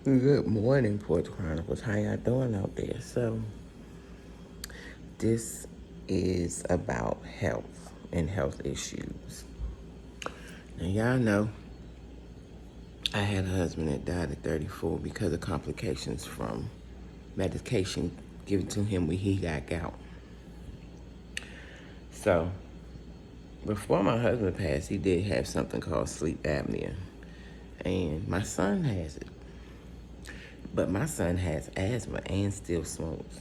Good morning, Porch Chronicles. How y'all doing out there? So, this is about health and health issues. Now, y'all know I had a husband that died at 34 because of complications from medication given to him when he got gout. So, before my husband passed, he did have something called sleep apnea. And my son has it. But my son has asthma and still smokes.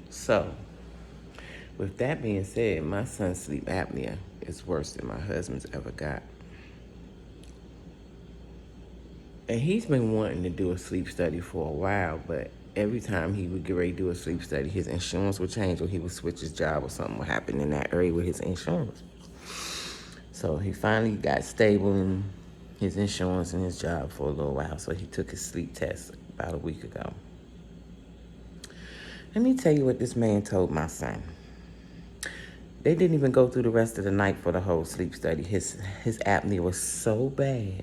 So, with that being said, my son's sleep apnea is worse than my husband's ever got. And he's been wanting to do a sleep study for a while, but every time he would get ready to do a sleep study, his insurance would change or he would switch his job or something would happen in that area with his insurance. So he finally got stable in his insurance and his job for a little while, so he took his sleep test about a week ago. Let me tell you what this man told my son. They didn't even go through the rest of the night for the whole sleep study. His apnea was so bad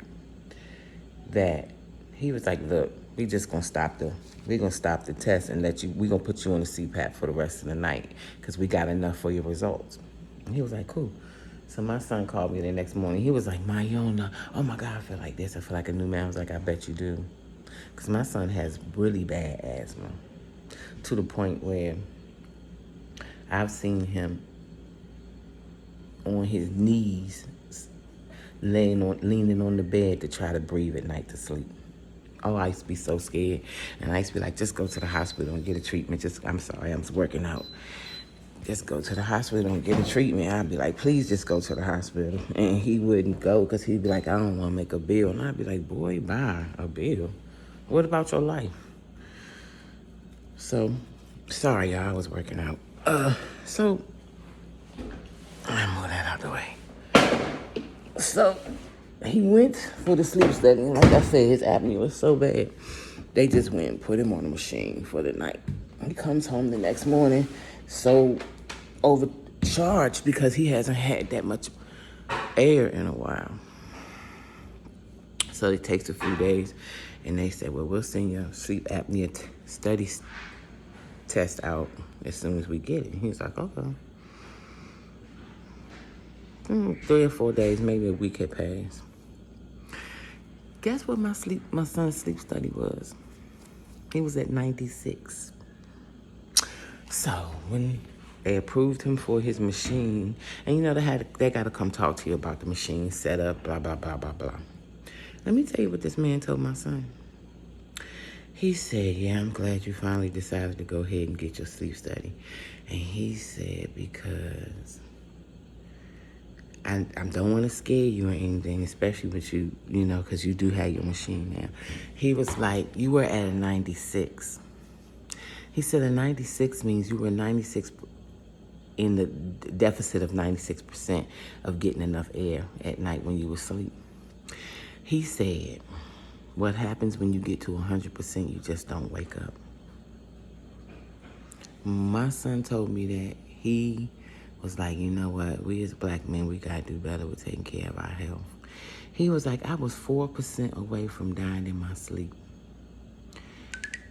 that he was like, look, we're gonna stop the test and we're gonna put you on the CPAP for the rest of the night because we got enough for your results. And he was like, cool. So my son called me the next morning. He was like, Ma, you don't know. Oh my God, I feel like this. I feel like a new man. I was like, I bet you do. Because my son has really bad asthma to the point where I've seen him on his knees, leaning on the bed to try to breathe at night to sleep. Oh, I used to be so scared. And I used to be like, just go to the hospital and get a treatment. I'm sorry, I'm working out. Just go to the hospital and get a treatment. I'd be like, please just go to the hospital. And he wouldn't go because he'd be like, I don't want to make a bill. And I'd be like, boy, bye, a bill? What about your life? So, sorry, y'all, I was working out. So, I move that out the way. So, he went for the sleep study, and like I said, his apnea was so bad, they just went and put him on a machine for the night. He comes home the next morning so overcharged because he hasn't had that much air in a while. So it takes a few days, and they said, well, we'll send your sleep apnea study test out as soon as we get it. He's like, okay. 3 or 4 days, maybe a week had passed. Guess what my son's sleep study was? He was at 96. So when they approved him for his machine, and you know they got to come talk to you about the machine setup, blah blah blah blah blah. Let me tell you what this man told my son. He said, yeah, I'm glad you finally decided to go ahead and get your sleep study. And he said, because I don't want to scare you or anything, especially with you, because you do have your machine now. He was like, you were at a 96. He said a 96 means you were 96 in the deficit of 96% of getting enough air at night when you were asleep. He said, what happens when you get to 100%, you just don't wake up. My son told me that he was like, you know what, we as black men, we gotta do better with taking care of our health. He was like, I was 4% away from dying in my sleep.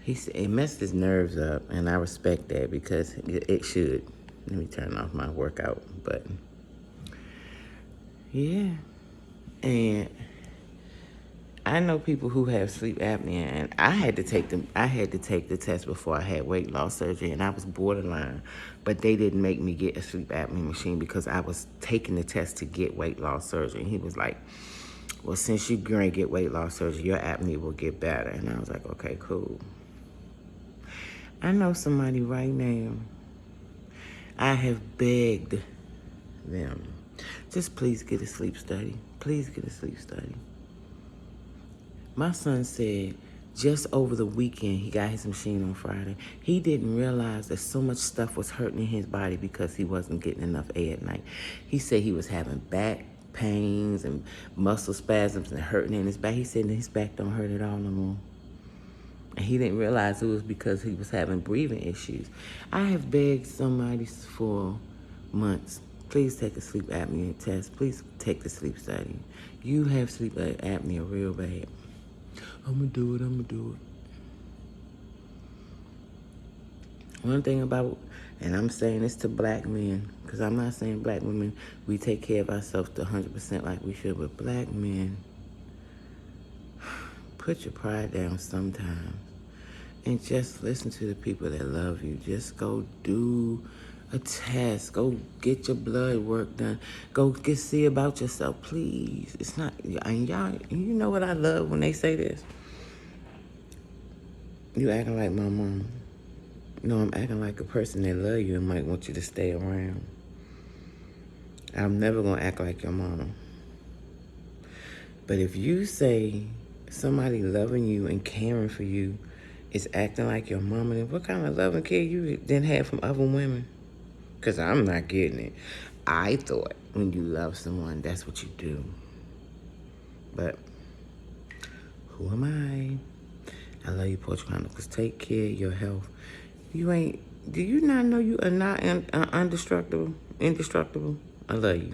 He said it messed his nerves up, and I respect that because it should. Let me turn off my workout button. Yeah. And I know people who have sleep apnea, and I had to take the test before I had weight loss surgery, and I was borderline, but they didn't make me get a sleep apnea machine because I was taking the test to get weight loss surgery. And he was like, well, since you're going to get weight loss surgery, your apnea will get better. And I was like, okay, cool. I know somebody right now. I have begged them, just please get a sleep study. Please get a sleep study. My son said just over the weekend, he got his machine on Friday. He didn't realize that so much stuff was hurting his body because he wasn't getting enough air at night. He said he was having back pains and muscle spasms and hurting in his back. He said his back don't hurt at all no more. And he didn't realize it was because he was having breathing issues. I have begged somebody for months, please take a sleep apnea test. Please take the sleep study. You have sleep apnea real bad. I'm gonna do it. One thing about, and I'm saying this to black men, because I'm not saying black women, we take care of ourselves to 100% like we should, but black men, put your pride down sometimes and just listen to the people that love you. Just go do a test. Go get your blood work done. Go see about yourself, please. It's not, and y'all, you know what I love when they say this? You acting like my mama. No, I'm acting like a person that love you and might want you to stay around. I'm never gonna act like your mama. But if you say somebody loving you and caring for you is acting like your mama, then what kind of love and care you didn't have from other women? Because I'm not getting it. I thought when you love someone, that's what you do. But who am I? I love you, Porch Chronicles. Take care of your health. Do you not know you are not indestructible? I love you.